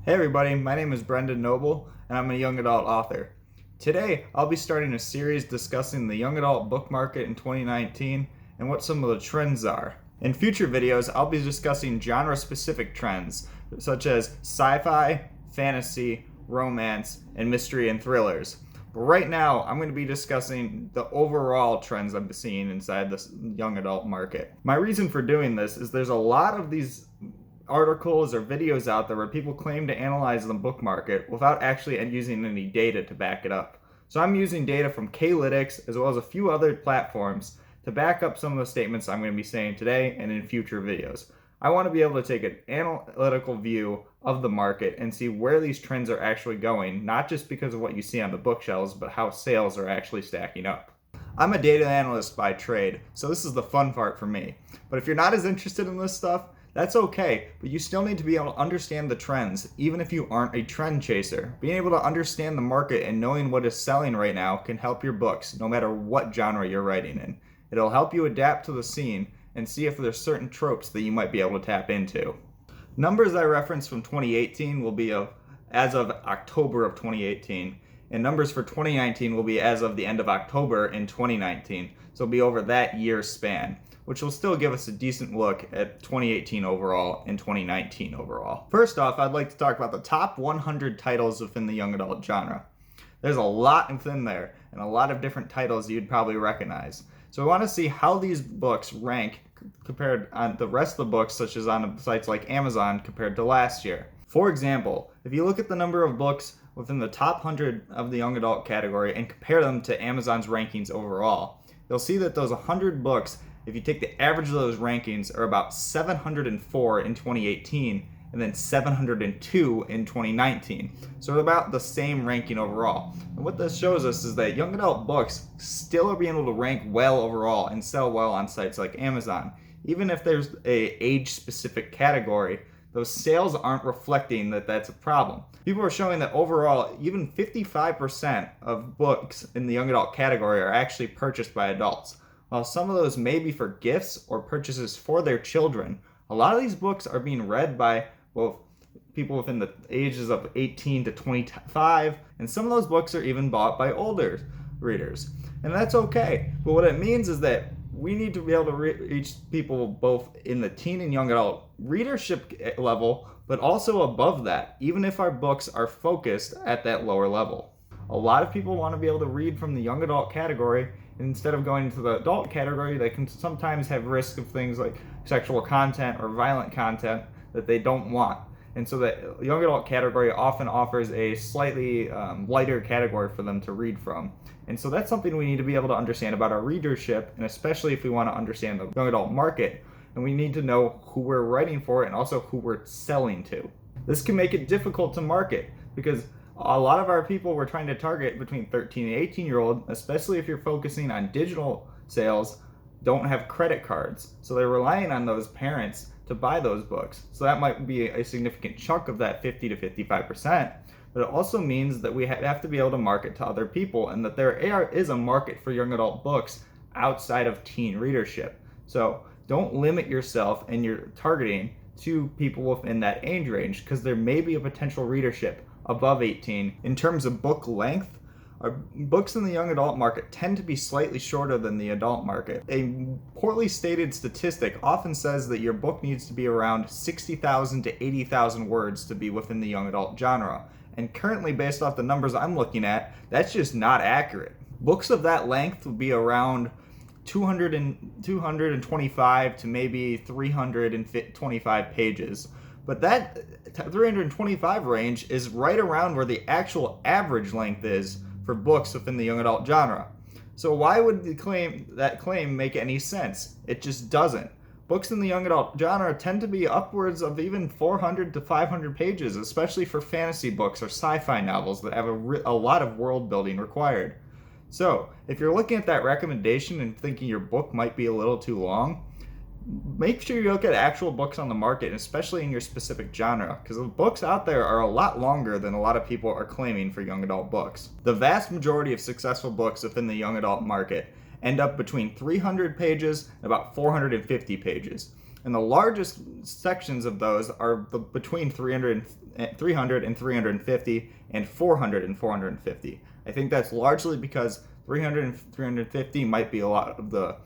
Hey everybody, my name is Brendan Noble and I'm a young adult author. Today I'll be starting a series discussing the young adult book market in 2019 and what some of the trends are. In future videos, I'll be discussing genre-specific trends such as sci-fi, fantasy, romance, and mystery and thrillers. But right now, I'm going to be discussing the overall trends I'm seeing inside this young adult market. My reason for doing this is there's a lot of these articles or videos out there where people claim to analyze the book market without actually using any data to back it up. So I'm using data from K-Lytics as well as a few other platforms to back up some of the statements I'm going to be saying today and in future videos. I want to be able to take an analytical view of the market and see where these trends are actually going, not just because of what you see on the bookshelves, but how sales are actually stacking up. I'm a data analyst by trade, so this is the fun part for me. But if you're not as interested in this stuff, that's okay, but you still need to be able to understand the trends, even if you aren't a trend chaser. Being able to understand the market and knowing what is selling right now can help your books, no matter what genre you're writing in. It'll help you adapt to the scene and see if there's certain tropes that you might be able to tap into. Numbers I reference from 2018 will be as of October of 2018, and numbers for 2019 will be as of the end of October in 2019, so it'll be over that year's span, which will still give us a decent look at 2018 overall and 2019 overall. First off, I'd like to talk about the top 100 titles within the young adult genre. There's a lot within there, and a lot of different titles you'd probably recognize. So I want to see how these books rank compared on the rest of the books, such as on sites like Amazon, compared to last year. For example, if you look at the number of books within the top 100 of the young adult category and compare them to Amazon's rankings overall, you'll see that those 100 books, if you take the average of those rankings, are about 704 in 2018 and then 702 in 2019. So about the same ranking overall. And what this shows us is that young adult books still are being able to rank well overall and sell well on sites like Amazon. Even if there's a age-specific category, those sales aren't reflecting that that's a problem. People are showing that overall, even 55% of books in the young adult category are actually purchased by adults. While some of those may be for gifts or purchases for their children, a lot of these books are being read by both people within the ages of 18 to 25, and some of those books are even bought by older readers. And that's okay. But what it means is that we need to be able to reach people both in the teen and young adult readership level, but also above that, even if our books are focused at that lower level. A lot of people want to be able to read from the young adult category, and instead of going into the adult category, they can sometimes have risk of things like sexual content or violent content that they don't want. And so the young adult category often offers a slightly lighter category for them to read from. And so that's something we need to be able to understand about our readership, and especially if we want to understand the young adult market, and we need to know who we're writing for and also who we're selling to. This can make it difficult to market because a lot of our people we're trying to target between 13 and 18-year-old, especially if you're focusing on digital sales, don't have credit cards. So they're relying on those parents to buy those books. So that might be a significant chunk of that 50 to 55%. But it also means that we have to be able to market to other people, and that there is a market for young adult books outside of teen readership. So don't limit yourself and your targeting to people within that age range, because there may be a potential readership above 18. In terms of book length, our books in the young adult market tend to be slightly shorter than the adult market. A poorly stated statistic often says that your book needs to be around 60,000 to 80,000 words to be within the young adult genre. And currently, based off the numbers I'm looking at, that's just not accurate. Books of that length would be around 225 to maybe 325 pages. But that 325 range is right around where the actual average length is for books within the young adult genre. So why would that claim make any sense? It just doesn't. Books in the young adult genre tend to be upwards of even 400 to 500 pages, especially for fantasy books or sci-fi novels that have a lot of world building required. So if you're looking at that recommendation and thinking your book might be a little too long, make sure you look at actual books on the market, especially in your specific genre, because the books out there are a lot longer than a lot of people are claiming for young adult books. The vast majority of successful books within the young adult market end up between 300 pages and about 450 pages. And the largest sections of those are between 300 and 350 and 400 and 450. I think that's largely because 300 and 350 might be a lot of the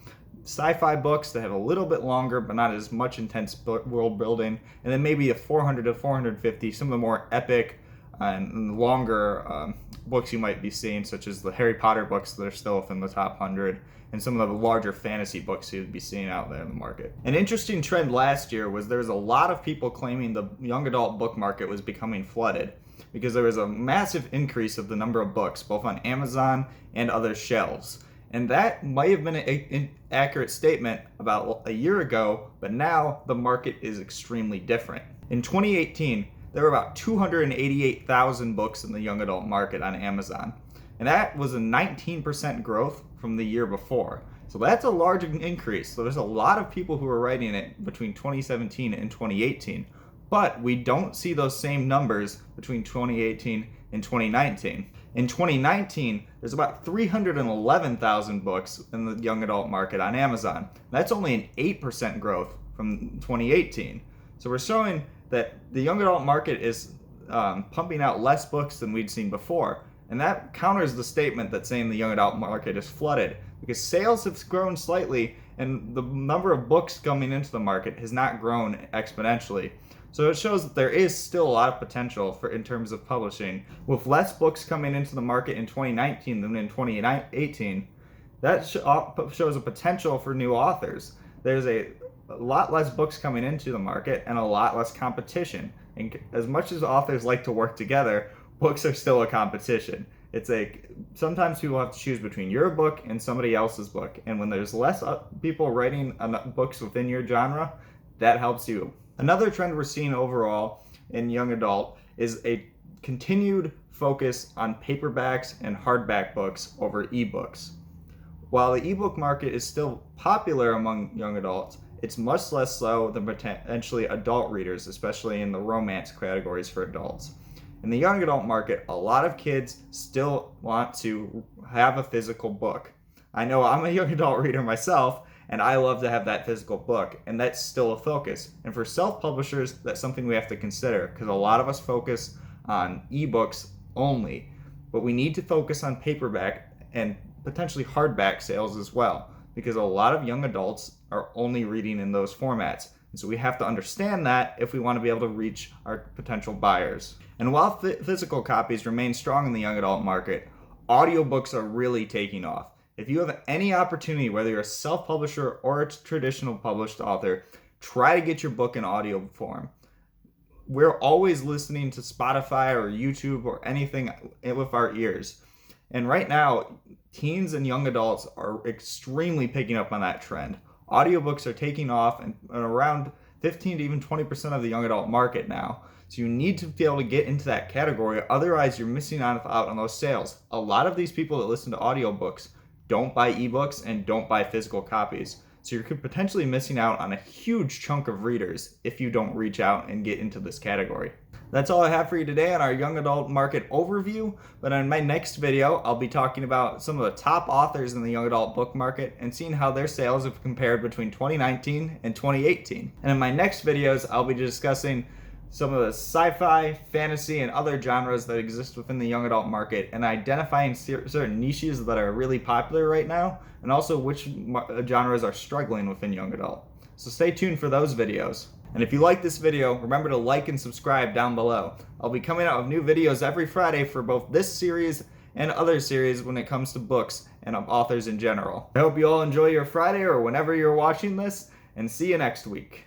sci-fi books that have a little bit longer but not as much intense world building, and then maybe a 400 to 450, some of the more epic and longer books you might be seeing, such as the Harry Potter books that are still within the top 100, and some of the larger fantasy books you'd be seeing out there in the market. An interesting trend last year was there was a lot of people claiming the young adult book market was becoming flooded because there was a massive increase of the number of books, both on Amazon and other shelves. And that might have been an accurate statement about a year ago, but now the market is extremely different. In 2018, there were about 288,000 books in the young adult market on Amazon. And that was a 19% growth from the year before. So that's a large increase. So there's a lot of people who are writing it between 2017 and 2018. But we don't see those same numbers between 2018 and 2019. In 2019, there's about 311,000 books in the young adult market on Amazon. That's only an 8% growth from 2018. So we're showing that the young adult market is pumping out less books than we'd seen before. And that counters the statement that saying the young adult market is flooded, because sales have grown slightly and the number of books coming into the market has not grown exponentially. So it shows that there is still a lot of potential in terms of publishing. With less books coming into the market in 2019 than in 2018, that shows a potential for new authors. There's a lot less books coming into the market and a lot less competition. And as much as authors like to work together, books are still a competition. Sometimes people have to choose between your book and somebody else's book. And when there's less people writing books within your genre, that helps you. Another trend we're seeing overall in young adult is a continued focus on paperbacks and hardback books over ebooks. While the ebook market is still popular among young adults, it's much less so than potentially adult readers, especially in the romance categories for adults. In the young adult market, a lot of kids still want to have a physical book. I know I'm a young adult reader myself, and I love to have that physical book, and that's still a focus. And for self-publishers, that's something we have to consider, because a lot of us focus on ebooks only, but we need to focus on paperback and potentially hardback sales as well, because a lot of young adults are only reading in those formats. And so we have to understand that if we want to be able to reach our potential buyers. And while physical copies remain strong in the young adult market, audiobooks are really taking off. If you have any opportunity, whether you're a self-publisher or a traditional published author, try to get your book in audio form. We're always listening to Spotify or YouTube or anything with our ears. And right now, teens and young adults are extremely picking up on that trend. Audiobooks are taking off and around 15 to even 20% of the young adult market now. So you need to be able to get into that category, otherwise you're missing out on those sales. A lot of these people that listen to audiobooks don't buy ebooks and don't buy physical copies. So you're potentially missing out on a huge chunk of readers if you don't reach out and get into this category. That's all I have for you today on our young adult market overview, but in my next video, I'll be talking about some of the top authors in the young adult book market and seeing how their sales have compared between 2019 and 2018. And in my next videos, I'll be discussing some of the sci-fi, fantasy, and other genres that exist within the young adult market and identifying certain niches that are really popular right now, and also which genres are struggling within young adult. So stay tuned for those videos. And if you like this video, remember to like and subscribe down below. I'll be coming out with new videos every Friday for both this series and other series when it comes to books and authors in general. I hope you all enjoy your Friday or whenever you're watching this, and see you next week.